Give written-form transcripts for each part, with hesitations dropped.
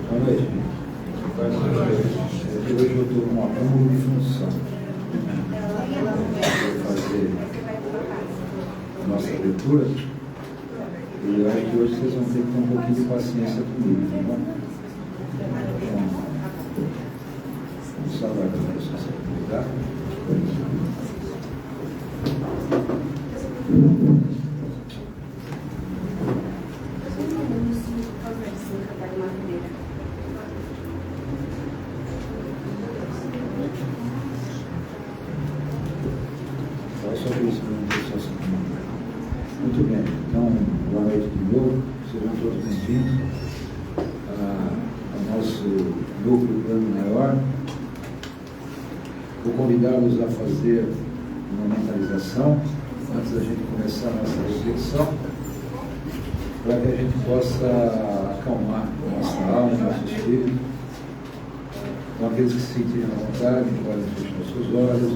Boa noite. Hoje eu estou com uma acúmulo de função. Vou fazer a nossa leitura. E eu acho que hoje vocês vão ter que ter um pouquinho de paciência comigo, tá bom? Vamos só aguardar a responsabilidade. Muito bem, então, boa noite de novo, sejam todos bem-vindos ao nosso núcleo Plano Maior. Vou convidá-los a fazer uma mentalização antes da gente começar a nossa reflexão, para que a gente possa acalmar a nossa alma, o nosso espírito. Então, aqueles que se sentirem à vontade, podem fechar os seus olhos,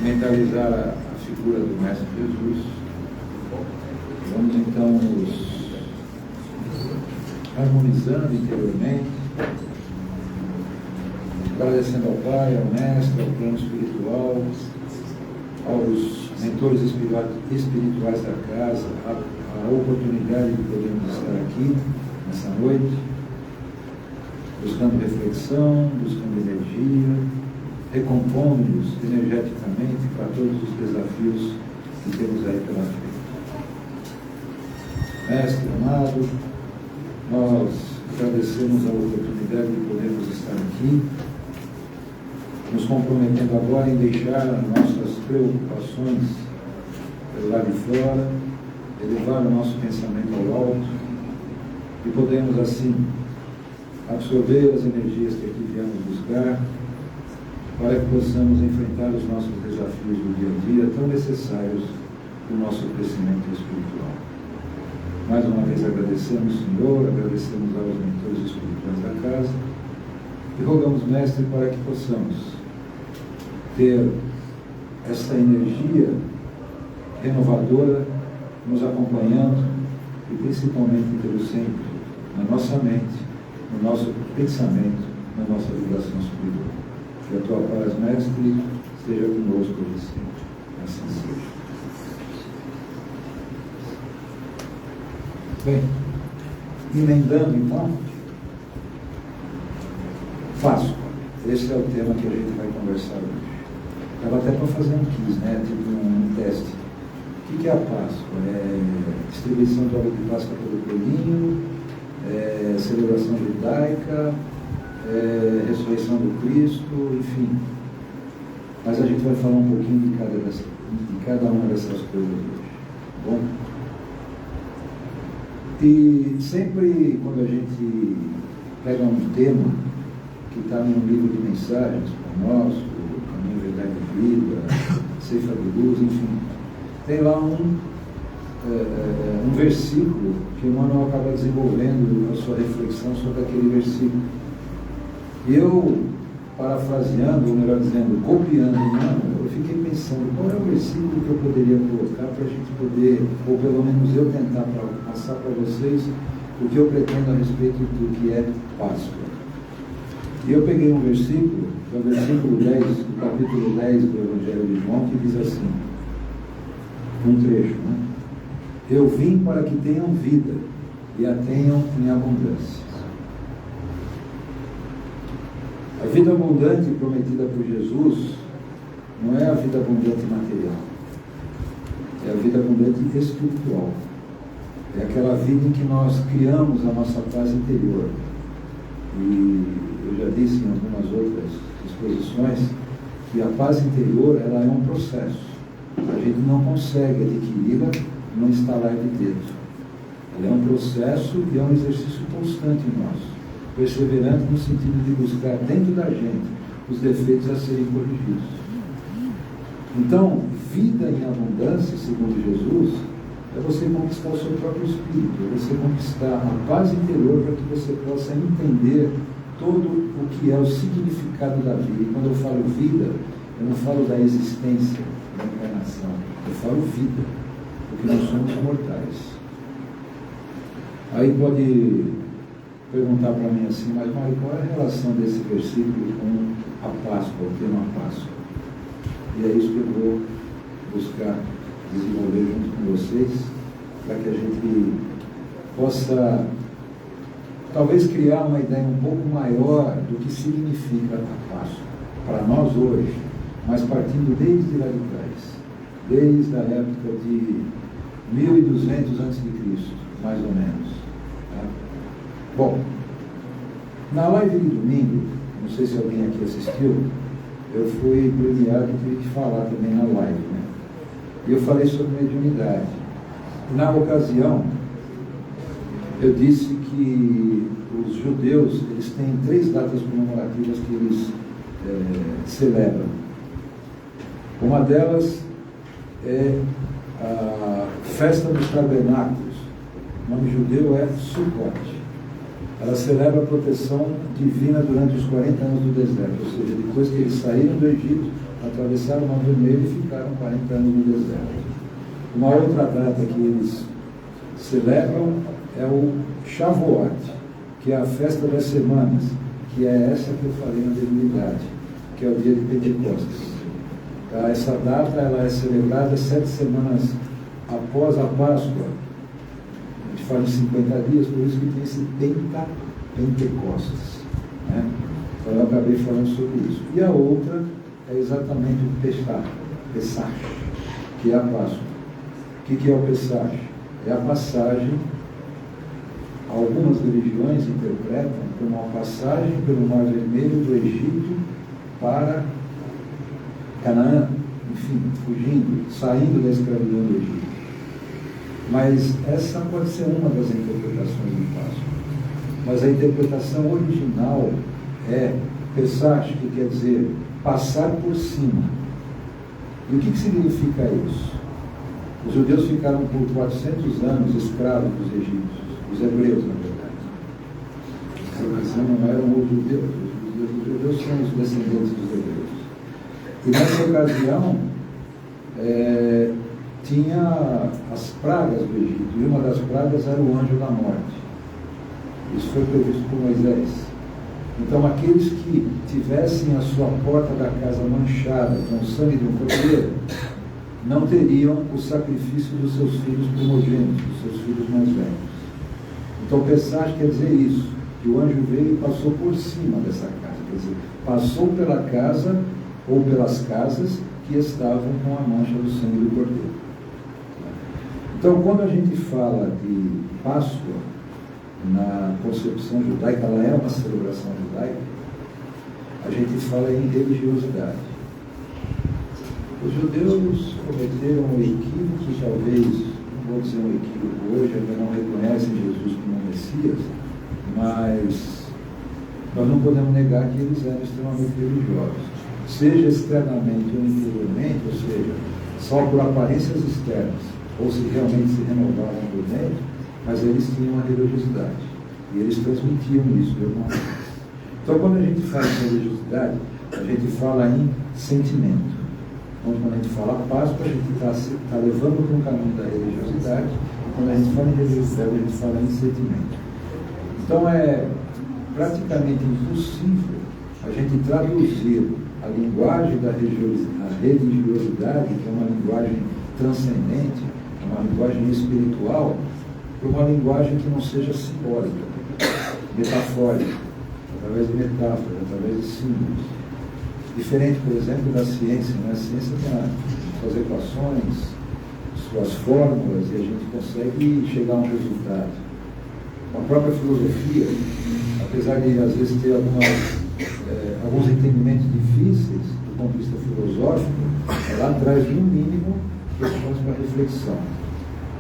mentalizar a figura do Mestre Jesus. Vamos então nos harmonizando interiormente, agradecendo ao Pai, ao Mestre, ao plano espiritual, aos mentores espirituais da casa, a oportunidade de podermos estar aqui nessa noite, buscando reflexão, buscando energia, recompondo-nos energeticamente para todos os desafios que temos aí pela frente. Mestre amado, nós agradecemos a oportunidade de podermos estar aqui, nos comprometendo agora em deixar nossas preocupações pelo lado de fora, elevar o nosso pensamento ao alto e podemos assim absorver as energias que aqui viemos buscar, para que possamos enfrentar os nossos desafios do dia a dia, tão necessários para o nosso crescimento espiritual. Mais uma vez agradecemos, Senhor, agradecemos aos mentores espirituais da casa e rogamos, Mestre, para que possamos ter essa energia renovadora nos acompanhando e principalmente pelo sempre na nossa mente, no nosso pensamento, na nossa vibração espiritual. Que a tua paz, Mestre, esteja conosco hoje sempre. Assim seja. Bem, emendando então, Páscoa. Esse é o tema que a gente vai conversar hoje. Estava até para fazer um quiz, né? Tipo um teste. O que é a Páscoa? É distribuição de óleo de Páscoa pelo coelhinho, celebração judaica, ressurreição do Cristo, enfim. Mas a gente vai falar um pouquinho de cada uma dessas coisas hoje. Tá bom? E sempre quando a gente pega um tema que está num livro de mensagens, como o nosso, Caminho, Verdade e Vida, Ceifa de Luz, enfim, tem lá um versículo que o Manuel acaba desenvolvendo a sua reflexão sobre aquele versículo. E eu, parafraseando, ou melhor dizendo, copiando o Manuel, eu fiquei pensando qual é o versículo que eu poderia colocar para a gente poder, ou pelo menos eu tentar passar para vocês o que eu pretendo a respeito do que é Páscoa. E eu peguei um versículo, que é o versículo 10, do capítulo 10 do Evangelho de João, que diz assim, um trecho, né? Eu vim para que tenham vida e a tenham em abundância. A vida abundante prometida por Jesus não é a vida abundante material, é a vida abundante espiritual. É aquela vida em que nós criamos a nossa paz interior. E eu já disse em algumas outras exposições que a paz interior ela é um processo. A gente não consegue adquiri-la num estalar de dedo. Ela é um processo e é um exercício constante nosso, perseverante no sentido de buscar dentro da gente os defeitos a serem corrigidos. Então, vida em abundância, segundo Jesus, é você conquistar o seu próprio espírito, é você conquistar a paz interior para que você possa entender todo o que é o significado da vida. E quando eu falo vida, eu não falo da existência, da encarnação, eu falo vida. porque nós somos mortais. Aí pode perguntar para mim assim, mas Mário, qual é a relação desse versículo com a Páscoa, o tema Páscoa? E é isso que eu vou buscar desenvolver junto com vocês, para que a gente possa talvez criar uma ideia um pouco maior do que significa a Páscoa para nós hoje, mas partindo desde lá de trás, desde a época de 1200 a.C., mais ou menos. Tá? Bom, na live de domingo, não sei se alguém aqui assistiu, eu fui premiado e tive que falar também na live, né? E eu falei sobre mediunidade. Na ocasião, eu disse que os judeus, eles têm 3 datas comemorativas que eles celebram. Uma delas é a Festa dos Tabernáculos. O nome judeu é Sukkot. Ela celebra a proteção divina durante os 40 anos do deserto, ou seja, depois que eles saíram do Egito, atravessaram o Mar Vermelho e ficaram 40 anos no deserto. Uma outra data que eles celebram é o Shavuot, que é a festa das semanas, que é essa que eu falei na divinidade, que é o dia de Pentecostes. Tá? Essa data ela é celebrada 7 semanas após a Páscoa. A gente fala em 50 dias, por isso que tem esse Pentecostes. Né? Então eu acabei falando sobre isso. E a outra é exatamente o Pesach, que é a Páscoa. O que é o Pesach? É a passagem, algumas religiões interpretam como uma passagem pelo Mar Vermelho do Egito para Canaã, enfim, fugindo, saindo da escravidão do Egito. Mas essa pode ser uma das interpretações do Páscoa. Mas a interpretação original é Pesach, que quer dizer passar por cima. E o que significa isso? Os judeus ficaram por 400 anos escravos dos egípcios, os hebreus, na verdade. Essa ocasião não eram os judeus são os descendentes dos hebreus. E nessa ocasião, tinha as pragas do Egito, e uma das pragas era o anjo da morte. Isso foi previsto por Moisés. Então, aqueles que tivessem a sua porta da casa manchada com o sangue de um cordeiro, não teriam o sacrifício dos seus filhos primogênitos, dos seus filhos mais velhos. Então, Pesach quer dizer isso, que o anjo veio e passou por cima dessa casa, quer dizer, passou pela casa ou pelas casas que estavam com a mancha do sangue do cordeiro. Então, quando a gente fala de Páscoa, na concepção judaica, ela é uma celebração judaica, a gente fala em religiosidade. Os judeus cometeram um equívoco, talvez, não vou dizer um equívoco hoje, ainda não reconhecem Jesus como Messias, mas nós não podemos negar que eles eram extremamente religiosos, seja externamente ou interiormente, ou seja, só por aparências externas, ou se realmente se renovavam por dentro, mas eles tinham uma religiosidade, e eles transmitiam isso de alguma forma. Então, quando a gente fala em religiosidade, a gente fala em sentimento. Quando a gente fala Páscoa, a gente está levando para um caminho da religiosidade, e quando a gente fala em religiosidade, a gente fala em sentimento. Então, é praticamente impossível a gente traduzir a linguagem da religiosidade, que é uma linguagem transcendente, uma linguagem espiritual, para uma linguagem que não seja simbólica, metafórica, através de metáforas, através de símbolos. Diferente, por exemplo, da ciência, né? A ciência tem suas equações, suas fórmulas, e a gente consegue chegar a um resultado. A própria filosofia, apesar de às vezes ter alguns entendimentos difíceis do ponto de vista filosófico, ela traz, no mínimo, questões para reflexão.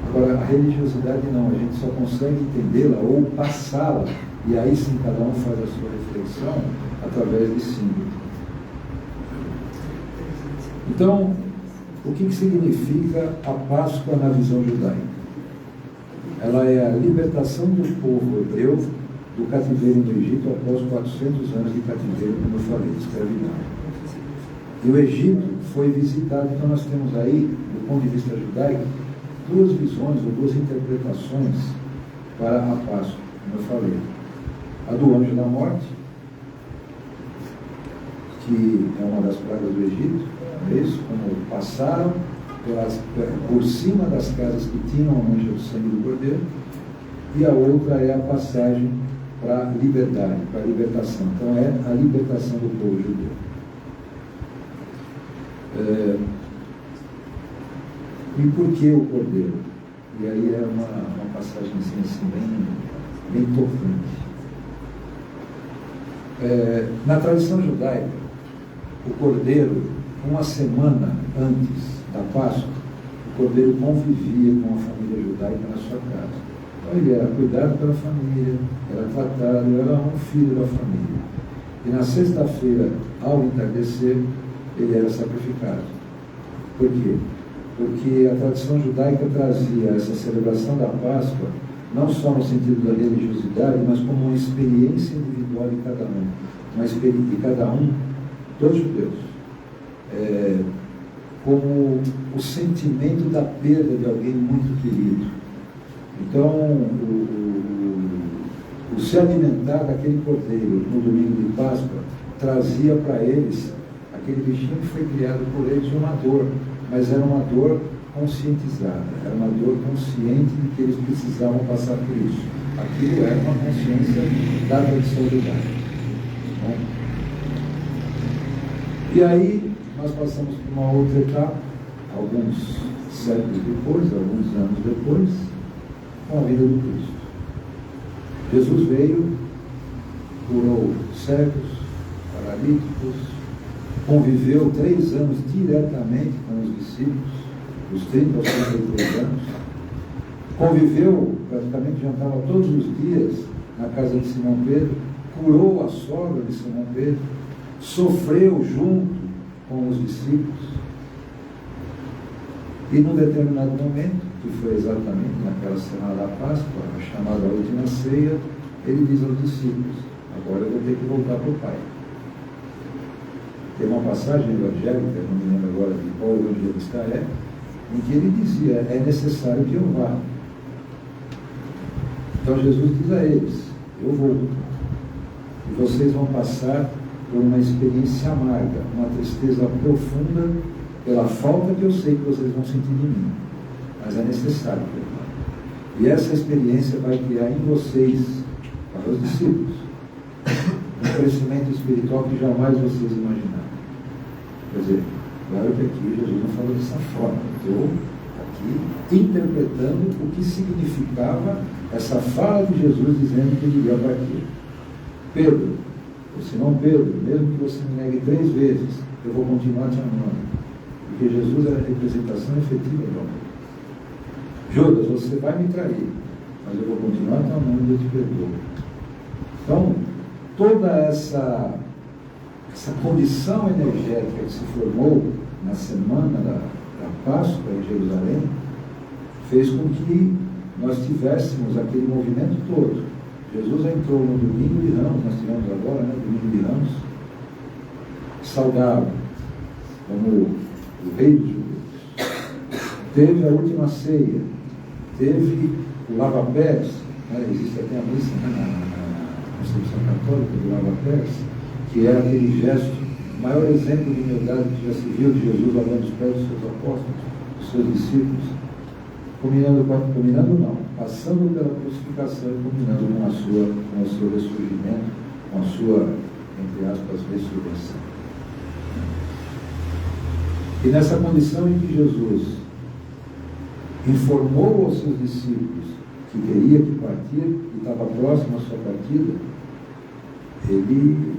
Agora, a religiosidade não, a gente só consegue entendê-la ou passá-la, e aí sim cada um faz a sua reflexão através de símbolos. Então, o que significa a Páscoa na visão judaica? Ela é a libertação do povo hebreu do cativeiro no Egito após 400 anos de cativeiro, como eu falei, de escravidão. E o Egito foi visitado, então nós temos aí, do ponto de vista judaico, duas visões ou duas interpretações para a Páscoa, como eu falei. A do anjo da morte, que é uma das pragas do Egito, é isso? Como passaram por cima das casas que tinham a mancha do sangue do Cordeiro, e a outra é a passagem para a liberdade, para a libertação. Então é a libertação do povo judeu. E por que o Cordeiro? E aí é uma passagem assim, bem tocante. Na tradição judaica, o Cordeiro, uma semana antes da Páscoa, o Cordeiro convivia com a família judaica na sua casa. Então ele era cuidado pela família, era tratado, era um filho da família. E na sexta-feira, ao entardecer, ele era sacrificado. Por quê? Porque a tradição judaica trazia essa celebração da Páscoa não só no sentido da religiosidade, mas como uma experiência individual de cada um. Uma experiência de cada um dos judeus. Como o sentimento da perda de alguém muito querido. Então, o se alimentar daquele cordeiro no domingo de Páscoa trazia para eles, aquele bichinho que foi criado por eles, uma dor, mas era uma dor conscientizada, era uma dor consciente de que eles precisavam passar por isso. Aquilo era uma consciência da tradição judaica. E aí, nós passamos por uma outra etapa, alguns séculos depois, alguns anos depois, com a vida do Cristo. Jesus veio, curou cegos, paralíticos, conviveu 3 anos diretamente com os discípulos, dos 30 aos 33 anos, conviveu, praticamente jantava todos os dias na casa de Simão Pedro, curou a sogra de Simão Pedro, sofreu junto com os discípulos, e num determinado momento, que foi exatamente naquela semana da Páscoa, a chamada última ceia, ele diz aos discípulos: agora eu vou ter que voltar para o Pai. Tem uma passagem evangélica, não me lembro agora de qual evangelista é, em que ele dizia: é necessário que eu vá. Então Jesus diz a eles: eu vou, e vocês vão passar por uma experiência amarga, uma tristeza profunda pela falta que eu sei que vocês vão sentir de mim, mas é necessário que eu vá. E essa experiência vai criar em vocês, para os discípulos, um crescimento espiritual que jamais vocês imaginaram. Quer dizer, claro que aqui Jesus não falou dessa forma. Estou aqui interpretando o que significava essa fala de Jesus dizendo que ele iria partir. Pedro, ou Simão Pedro, mesmo que você me negue 3 vezes, eu vou continuar te amando. Porque Jesus era a representação efetiva do amor. Judas, você vai me trair, mas eu vou continuar te amando e eu te perdoo. Então, toda essa condição energética que se formou na semana da Páscoa em Jerusalém fez com que nós tivéssemos aquele movimento todo. Jesus entrou no domingo de Ramos, nós tivemos agora, domingo de Ramos, saudável, como o rei dos judeus. Teve a última ceia, teve o lava-pés, existe até a missa na Constituição Católica do lava-pés, que é aquele gesto, o maior exemplo de humildade que já se viu de Jesus lavando os pés dos seus apóstolos, dos seus discípulos, passando pela crucificação e culminando com o seu ressurgimento, com a sua, entre aspas, ressurreição. E nessa condição em que Jesus informou aos seus discípulos que teria que partir e estava próximo à sua partida, ele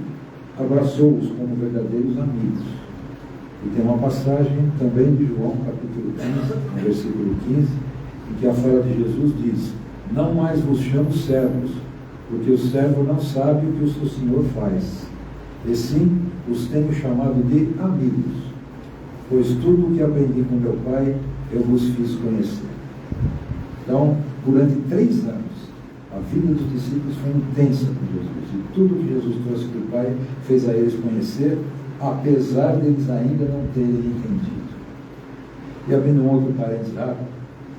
abraçou-os como verdadeiros amigos. E tem uma passagem também de João, capítulo 15, no versículo 15, em que a fala de Jesus diz: não mais vos chamo servos, porque o servo não sabe o que o seu Senhor faz, e sim os tenho chamado de amigos, pois tudo o que aprendi com meu Pai eu vos fiz conhecer. Então, durante 3 anos, a vida dos discípulos foi intensa com Jesus, e tudo que Jesus trouxe para o Pai fez a eles conhecer, apesar deles ainda não terem entendido. E abrindo um outro parênteses rápido,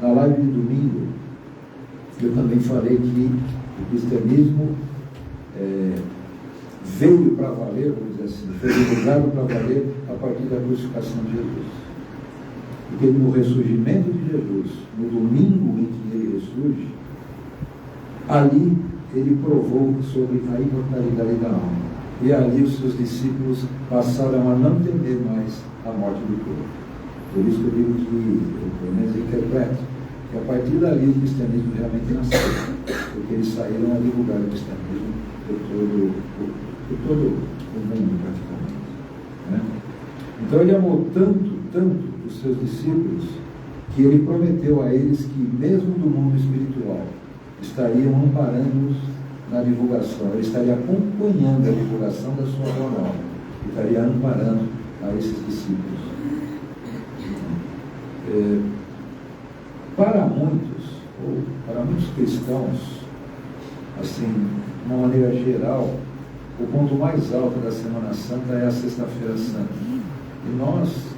Na live de domingo, eu também falei que o cristianismo veio para valer, vamos dizer assim, foi divulgado para valer a partir da crucificação de Jesus. Porque no ressurgimento de Jesus, no domingo em que ele ressurge, ali ele provou sobre a imortalidade da alma. E ali os seus discípulos passaram a não temer mais a morte do corpo. Por isso que eu digo que, pelo menos interpreto, que a partir dali o cristianismo realmente nasceu. Porque eles saíram a divulgar o cristianismo por todo o mundo, praticamente. Né? Então ele amou tanto os seus discípulos, que ele prometeu a eles que, mesmo do mundo espiritual, estariam amparando-os na divulgação, ele estaria acompanhando a divulgação da sua boa nova, estaria amparando a esses discípulos. Para muitos cristãos, assim, de uma maneira geral, o ponto mais alto da Semana Santa é a Sexta-feira Santa. E nós,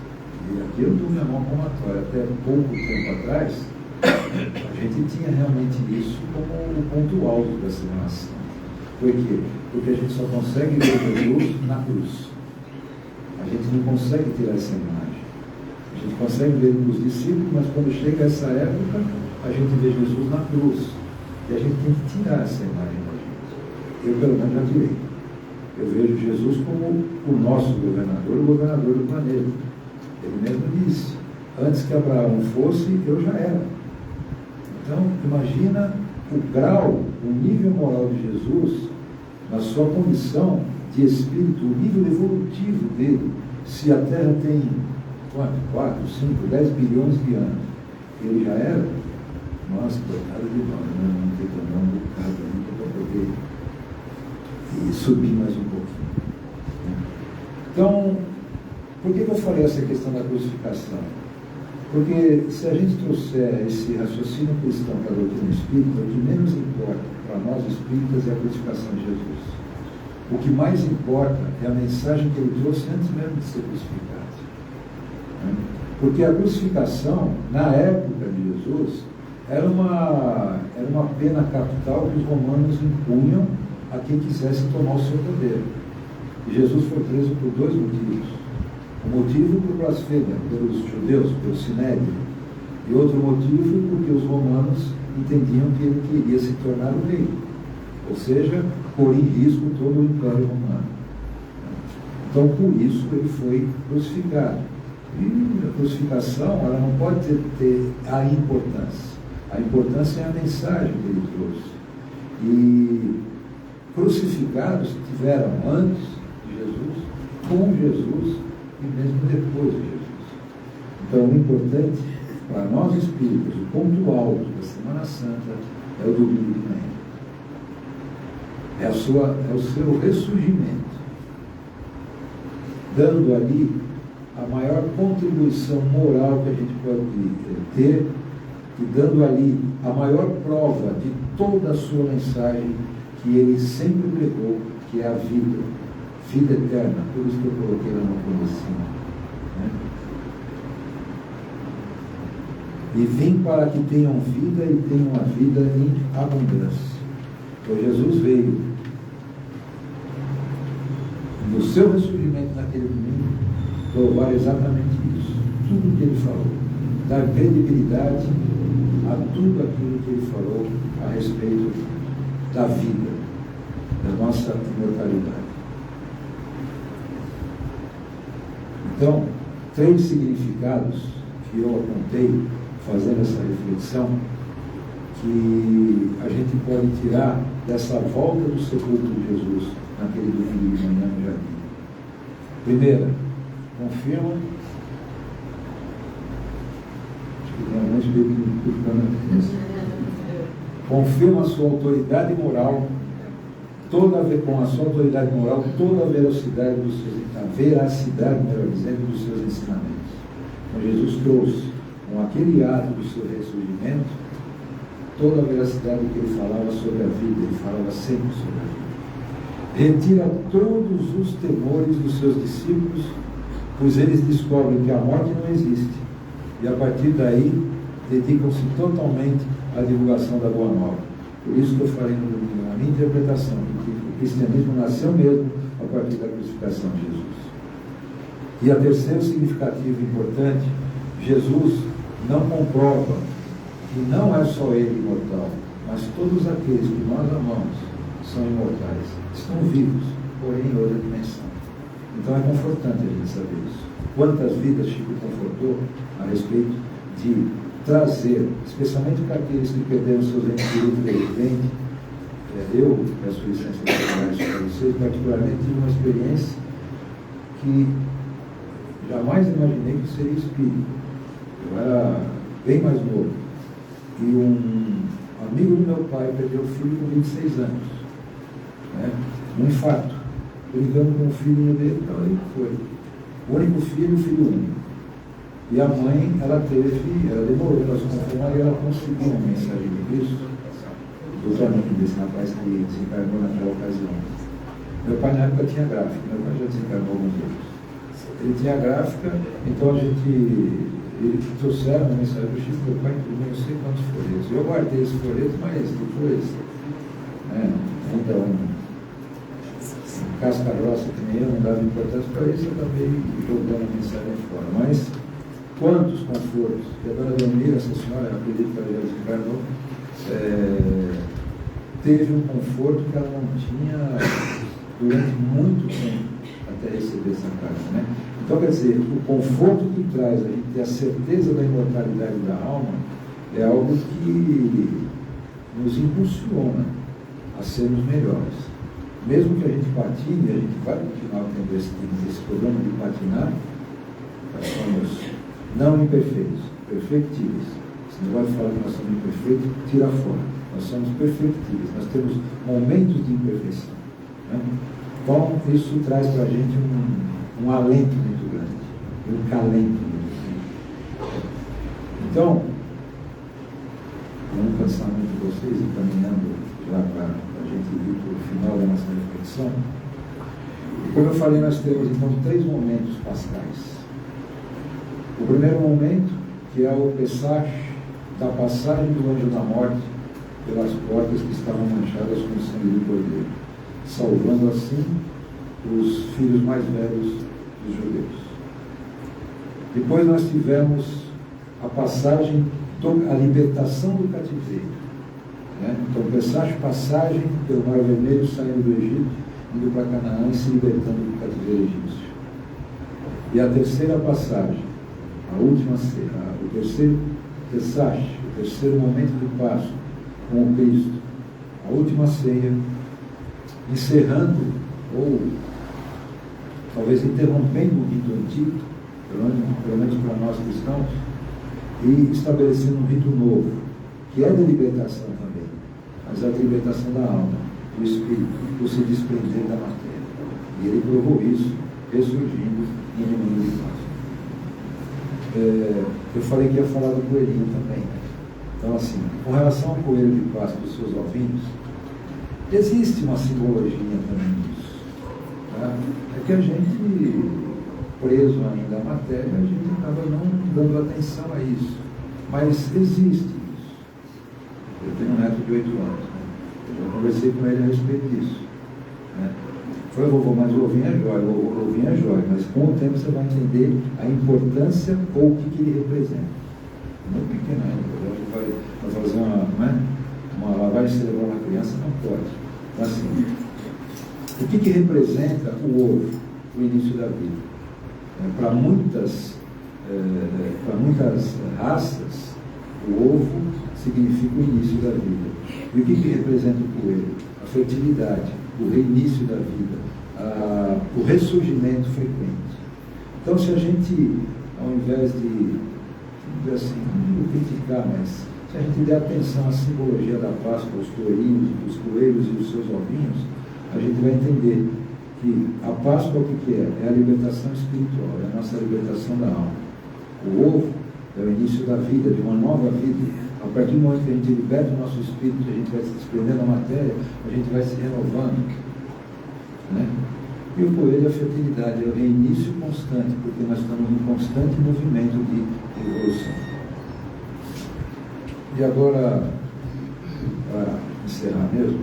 e aqui eu dou minha mão palmatória, até pouco tempo atrás, a gente tinha realmente isso como o ponto alto da Semana Santa. Por quê? Porque a gente só consegue ver Jesus na cruz. A gente não consegue tirar essa imagem. A gente consegue ver nos discípulos, mas quando chega essa época, a gente vê Jesus na cruz. E a gente tem que tirar essa imagem da gente. Eu, pelo menos, já tirei. Eu vejo Jesus como o nosso governador, o governador do planeta. Ele mesmo disse, antes que Abraão fosse, eu já era. Então, imagina o grau, o nível moral de Jesus, na sua condição de espírito, o nível evolutivo dele, se a Terra tem 4, 5, 10 bilhões de anos, ele já era, nossa, coitado de nós, né? Não tem problema do bocado ainda para poder subir mais um pouquinho. Então, por que eu falei essa questão da crucificação? Porque se a gente trouxer esse raciocínio cristão para a doutrina espírita, o que menos importa para nós espíritas é a crucificação de Jesus. O que mais importa é a mensagem que ele trouxe antes mesmo de ser crucificado. Porque a crucificação, na época de Jesus, era uma pena capital que os romanos impunham a quem quisesse tomar o seu poder. E Jesus foi preso por 2 motivos. Um motivo por blasfêmia, pelos judeus, pelo sinédrio. E outro motivo porque os romanos entendiam que ele queria se tornar o rei. Ou seja, pôr em risco todo o Império Romano. Então, por isso, ele foi crucificado. E a crucificação, ela não pode ter a importância. A importância é a mensagem que ele trouxe. E crucificados tiveram antes de Jesus, com Jesus e mesmo depois de Jesus. Então, o importante para nós espíritas, o ponto alto da Semana Santa é o domingo de manhã. É o seu ressurgimento, dando ali a maior contribuição moral que a gente pode ter, e dando ali a maior prova de toda a sua mensagem que ele sempre pregou, que é a vida eterna. Por isso que eu coloquei lá no comecinho, né? E vim para que tenham vida e tenham a vida em abundância. Então Jesus veio no seu ressurgimento naquele domingo provar exatamente isso, tudo que ele falou, dar credibilidade a tudo aquilo que ele falou a respeito da vida, da nossa imortalidade. Então, 3 significados que eu apontei fazendo essa reflexão, que a gente pode tirar dessa volta do sepulcro de Jesus naquele domingo de manhã no jardim. Primeira, confirma. Acho que tem alguns que confirma a sua autoridade moral, com a sua autoridade moral, toda a veracidade melhor dizendo, dos seus ensinamentos. Então Jesus trouxe, com aquele ato do seu ressurgimento, toda a veracidade que ele falava sobre a vida, ele falava sempre sobre a vida. Retira todos os temores dos seus discípulos, pois eles descobrem que a morte não existe. E a partir daí, dedicam-se totalmente à divulgação da Boa Nova. Por isso que eu falei no domingo, na minha interpretação, que o cristianismo nasceu mesmo a partir da crucificação de Jesus. E a terceira significativa importante, Jesus não comprova que não é só ele imortal, mas todos aqueles que nós amamos são imortais, estão vivos, porém em outra dimensão. Então é confortante a gente saber isso. Quantas vidas Chico confortou a respeito de trazer, especialmente para aqueles que perderam seus entes queridos de repente. Eu peço licença para falar isso para vocês, particularmente tive uma experiência que jamais imaginei que seria espírita. Eu era bem mais novo. E um amigo do meu pai perdeu o filho com 26 anos. Um infarto. Brincando com o filho dele, então ele foi. O único filho, filho único. E a mãe, ela demorou para se conformar e ela conseguiu uma mensagem de Cristo. Doutor amigo desse rapaz que desencarnou naquela ocasião. Meu pai na época tinha gráfica, meu pai já desencarnou alguns outros. Ele tinha gráfica, então eles trouxeram uma mensagem do Chico, meu pai imprimiu não sei quantos folhetos. Eu guardei esses folhetos, mas depois, então, casca grossa que nem eu, não dava importância para isso, eu acabei jogando a mensagem fora. Mas quantos confortos? E a dona Leonira, essa senhora, eu acredito que ela já desencarnou, teve um conforto que ela não tinha durante muito tempo até receber essa carta, né? Então, quer dizer, o conforto que traz a gente ter a certeza da imortalidade da alma é algo que nos impulsiona a sermos melhores. Mesmo que a gente patine, a gente vai continuar tendo esse problema de patinar, nós somos não imperfeitos, perfectíveis. Se não vai falar que nós somos imperfeitos, tira fora. Nós somos perfectíveis, nós temos momentos de imperfeição, né? Então, isso traz para a gente um alento muito grande, um calento muito grande. Então, vamos cansar muito vocês, encaminhando já para a gente ir para o final da nossa reflexão. E como eu falei, nós temos então 3 momentos pascais. O primeiro momento, que é o Pessach, da passagem do anjo da morte pelas portas que estavam manchadas com o sangue do Cordeiro, salvando assim os filhos mais velhos dos judeus. Depois nós tivemos a passagem, a libertação do cativeiro, né? Então, Pessach, passagem pelo Mar Vermelho, saindo do Egito, indo para Canaã e se libertando do cativeiro egípcio. E a terceira passagem, a última ceia, o terceiro Pessach, o terceiro momento de Páscoa com o Cristo, a última ceia, encerrando, ou talvez interrompendo o rito antigo, pelo menos para nós cristãos, e estabelecendo um rito novo, que é de libertação também, mas é de libertação da alma, do espírito, por se desprender da matéria. E ele provou isso, ressurgindo em domingo de Páscoa. Eu falei que ia falar do coelhinho também, né? Então, assim, com relação ao coelho de Páscoa e os seus ovinhos, existe uma simbologia também disso, tá? É que a gente, preso ainda à matéria, a gente acaba não dando atenção a isso. Mas existe isso. Eu tenho um neto de 8 anos, né? Eu já conversei com ele a respeito disso, né? Foi, vovô, mas o ovinho é jóia, o ovinho é jóia, mas com o tempo você vai entender a importância ou o que ele representa. Muito pequeno ainda, vai fazer uma lavagem cerebral na criança, não pode. Então, assim, o que representa o ovo, o início da vida? Para muitas raças, o ovo significa o início da vida. E o que representa o coelho? A fertilidade, o reinício da vida, o ressurgimento frequente. Então, se a gente, ao invés de, assim, não criticar, mas se a gente der atenção à simbologia da Páscoa, aos tourinhos, os coelhos e os seus ovinhos, a gente vai entender que a Páscoa o que é? É a libertação espiritual, é a nossa libertação da alma. O ovo é o início da vida, de uma nova vida. A partir do momento que a gente liberta o nosso espírito, a gente vai se desprendendo da matéria, a gente vai se renovando, né? E o coelho é a fertilidade, é o reinício constante, porque nós estamos em constante movimento de evolução. E agora, para encerrar mesmo,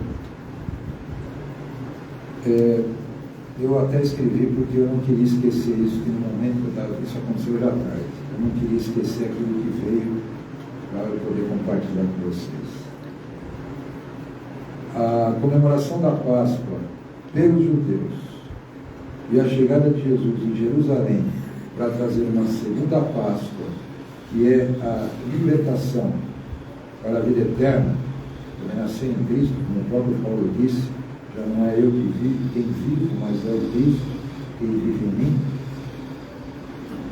eu até escrevi porque eu não queria esquecer isso, que no momento que isso aconteceu hoje à tarde. Eu não queria esquecer aquilo que veio para eu poder compartilhar com vocês. A comemoração da Páscoa pelos judeus e a chegada de Jesus em Jerusalém para trazer uma segunda Páscoa, que é a libertação para a vida eterna, também nascer em Cristo, como o próprio Paulo disse, já não é eu que vivo, quem vivo, mas é o Cristo que vive em mim.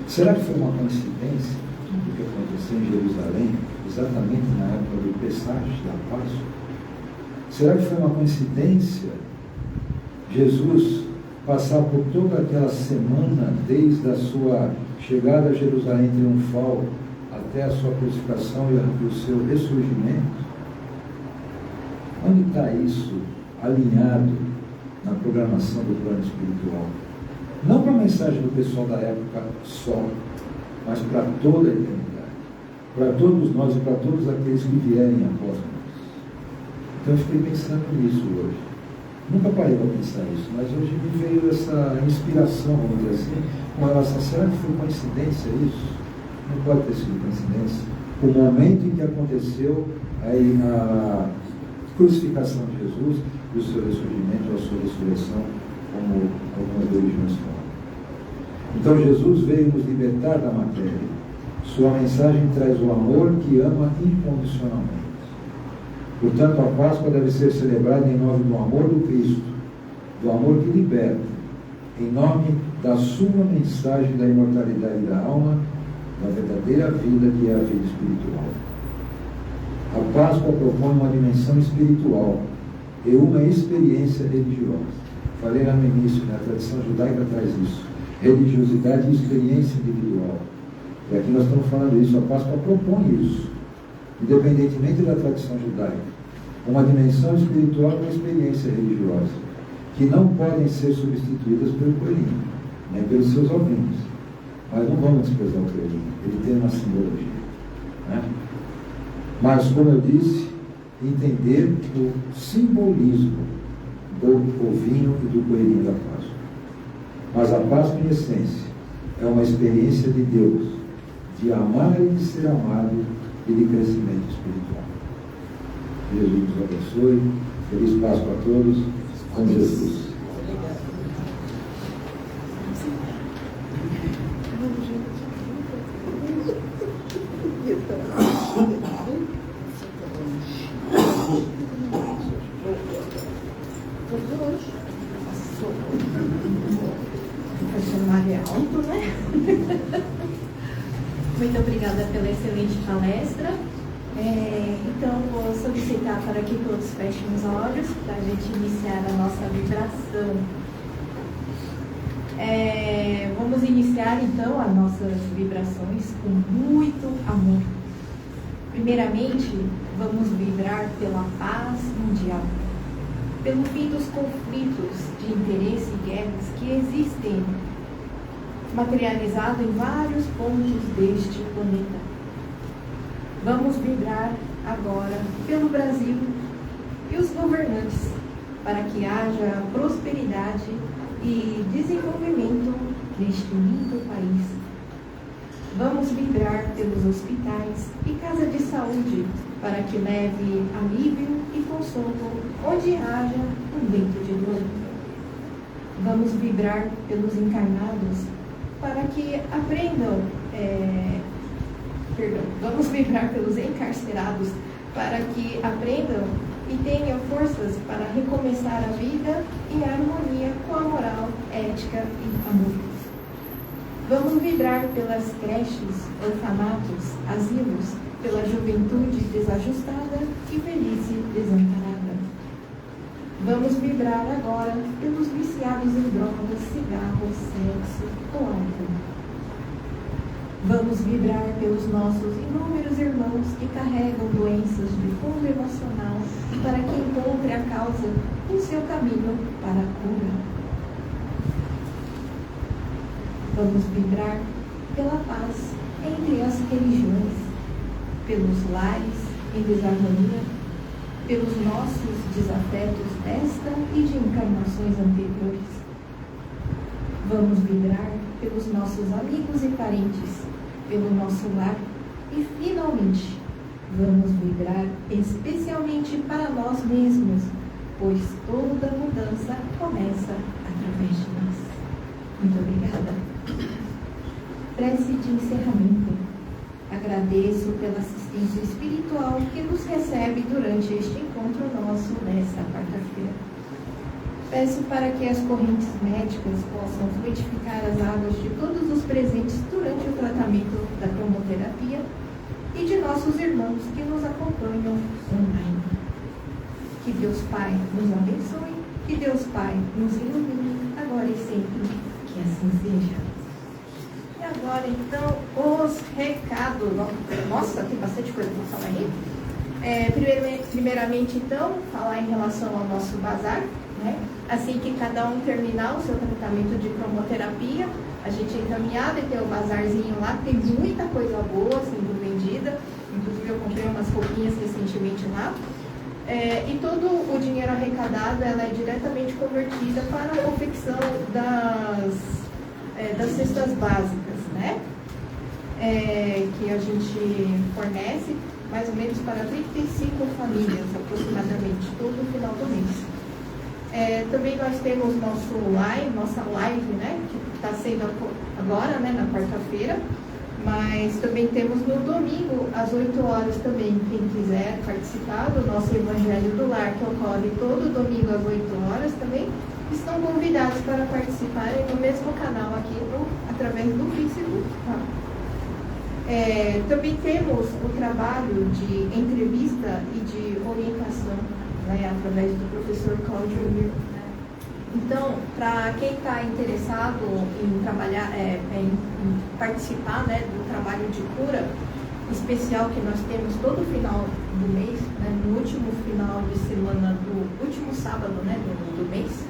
Será que foi uma coincidência o que aconteceu em Jerusalém, exatamente na época do Pessach, da Páscoa? Será que foi uma coincidência Jesus passar por toda aquela semana, desde a sua chegada a Jerusalém triunfal até a sua crucificação e o seu ressurgimento? Onde está isso alinhado na programação do plano espiritual? Não para a mensagem do pessoal da época só, mas para toda a eternidade, para todos nós e para todos aqueles que vierem após nós. Então eu fiquei pensando nisso hoje. Nunca parei para pensar isso, mas hoje me veio essa inspiração, vamos dizer assim, com relação a será que foi coincidência isso? Não pode ter sido coincidência. O momento em que aconteceu a crucificação de Jesus e o seu ressurgimento, a sua ressurreição, como algumas religiões falam. Então Jesus veio nos libertar da matéria. Sua mensagem traz o amor que ama incondicionalmente. Portanto, a Páscoa deve ser celebrada em nome do amor do Cristo, do amor que liberta, em nome da sua mensagem da imortalidade da alma, da verdadeira vida que é a vida espiritual. A Páscoa propõe uma dimensão espiritual e uma experiência religiosa. Falei lá no início, a tradição judaica traz isso. Religiosidade e experiência individual. E aqui nós estamos falando isso. A Páscoa propõe isso, independentemente da tradição judaica. Uma dimensão espiritual e uma experiência religiosa, que não podem ser substituídas pelo coelhinho, nem pelos seus ovinhos. Mas não vamos desprezar o coelhinho, ele tem uma simbologia, né? Mas, como eu disse, entender o simbolismo do ovinho e do coelhinho da Páscoa. Mas a Páscoa, em essência, é uma experiência de Deus, de amar e de ser amado e de crescimento espiritual. Jesus nos abençoe. Feliz Páscoa a todos. Com Jesus. Muito obrigada pela excelente palestra. Então, vou solicitar para que todos fechem os olhos para a gente iniciar a nossa vibração. Vamos iniciar, então, as nossas vibrações com muito amor. Primeiramente, vamos vibrar pela paz mundial, pelo fim dos conflitos de interesse e guerras que existem materializado em vários pontos deste planeta. Vamos vibrar agora pelo Brasil e os governantes para que haja prosperidade e desenvolvimento neste lindo país. Vamos vibrar pelos hospitais e casa de saúde para que leve alívio e consolo onde haja um leito de dor. Vamos vibrar pelos encarnados para que aprendam, vamos vibrar pelos encarcerados para que aprendam e tenham forças para recomeçar a vida em harmonia com a moral, ética e amor. Vamos vibrar pelas creches, orfanatos, asilos, pela juventude desajustada e velhice desamparada. Vamos vibrar agora pelos viciados em drogas, cigarros, sexo ou álcool. Vamos vibrar pelos nossos inúmeros irmãos que carregam doenças de fundo emocional para que encontre a causa em seu caminho para a cura. Vamos vibrar pela paz entre as religiões, pelos lares em desarmonia, pelos nossos desafetos desta e de encarnações anteriores. Vamos vibrar pelos nossos amigos e parentes, pelo nosso lar e, finalmente, vamos vibrar especialmente para nós mesmos, pois toda mudança começa através de nós. Muito obrigada. Prece de encerramento. Agradeço pela assistência espiritual que nos recebe durante este encontro nosso nesta quarta-feira. Peço para que as correntes médicas possam fluidificar as águas de todos os presentes durante o tratamento da cromoterapia e de nossos irmãos que nos acompanham online. Que Deus Pai nos abençoe, que Deus Pai nos ilumine, agora e sempre, que assim seja. E agora, então, os recados. Nossa, tem bastante coisa para falar aí. Primeiramente, então, falar em relação ao nosso bazar, né? Assim que cada um terminar o seu tratamento de cromoterapia, a gente é encaminhado e tem o bazarzinho lá, tem muita coisa boa sendo vendida. Inclusive, eu comprei umas roupinhas recentemente lá. E todo o dinheiro arrecadado ela é diretamente convertida para a confecção das cestas básicas, né? Que a gente fornece mais ou menos para 35 famílias, aproximadamente, todo final do mês. Também nós temos nossa live, né? Que está sendo agora, né, na quarta-feira. Mas também temos no domingo, às 8 horas também, quem quiser participar do nosso Evangelho do Lar, que ocorre todo domingo às 8 horas também, estão convidados para participarem no mesmo canal aqui, através do Facebook. Tá? Também temos o trabalho de entrevista e de orientação, né, através do professor Cláudio Mir. Então, para quem está interessado em trabalhar, em participar, né, do trabalho de cura especial que nós temos todo final do mês, né, no último final de semana do último sábado, né, do mês,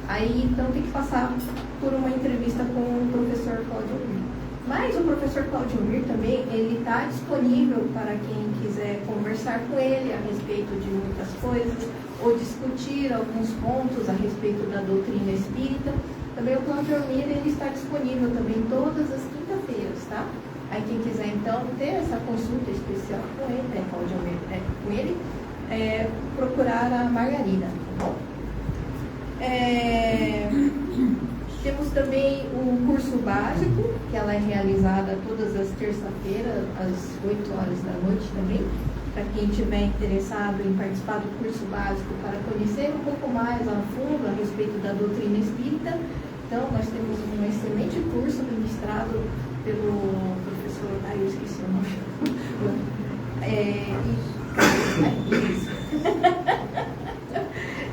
aí então tem que passar por uma entrevista com o professor Cláudio Mir. Mas o professor Cláudio Mir também, ele está disponível para quem quiser conversar com ele a respeito de muitas coisas, ou discutir alguns pontos a respeito da doutrina espírita. Também o Cláudio Mir, ele está disponível também todas as quinta-feiras, tá? Aí quem quiser então ter essa consulta especial com ele, Cláudio Mir, com ele, procurar a Margarida, tá bom? Temos também o curso básico, que ela é realizada todas as terças-feiras, às 8 horas da noite também. Para quem estiver interessado em participar do curso básico para conhecer um pouco mais a fundo a respeito da doutrina espírita. Então, nós temos um excelente curso ministrado pelo professor, eu esqueci o nome.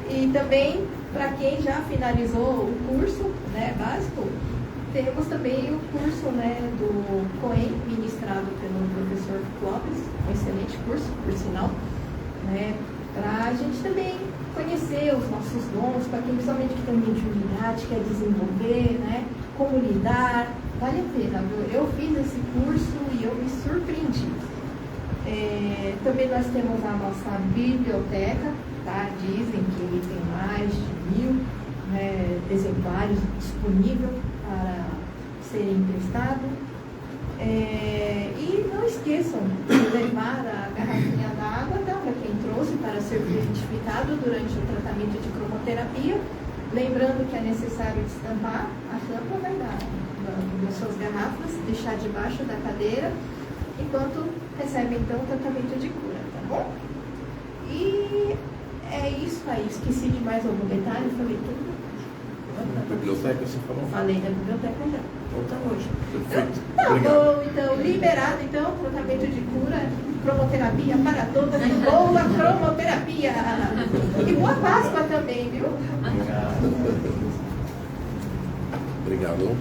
E também, para quem já finalizou o curso, né, básico, temos também o curso, né, do COEM, ministrado pelo professor Clóvis, um excelente curso, por sinal, né, para a gente também conhecer os nossos dons, para quem principalmente que tem mediunidade, quer desenvolver, né, como lidar, vale a pena, viu? Eu fiz esse curso e eu me surpreendi. Também nós temos a nossa biblioteca, tá? Dizem que ele tem mais de 1000 exemplares disponíveis para serem emprestados. E não esqueçam de levar a garrafinha d'água, tá? Para quem trouxe, para ser fluidificado durante o tratamento de cromoterapia. Lembrando que é necessário destampar a tampa das suas garrafas, deixar debaixo da cadeira, enquanto recebe então o tratamento de cura, tá bom? E é isso aí. Esqueci de mais algum detalhe? Falei tudo. Biblioteca, você falou? Falei da biblioteca já. Então hoje. Perfeito. Tá Obrigado. bom, então, liberado então, tratamento de cura, cromoterapia para todas e boa cromoterapia. E boa Páscoa também, viu? Obrigado.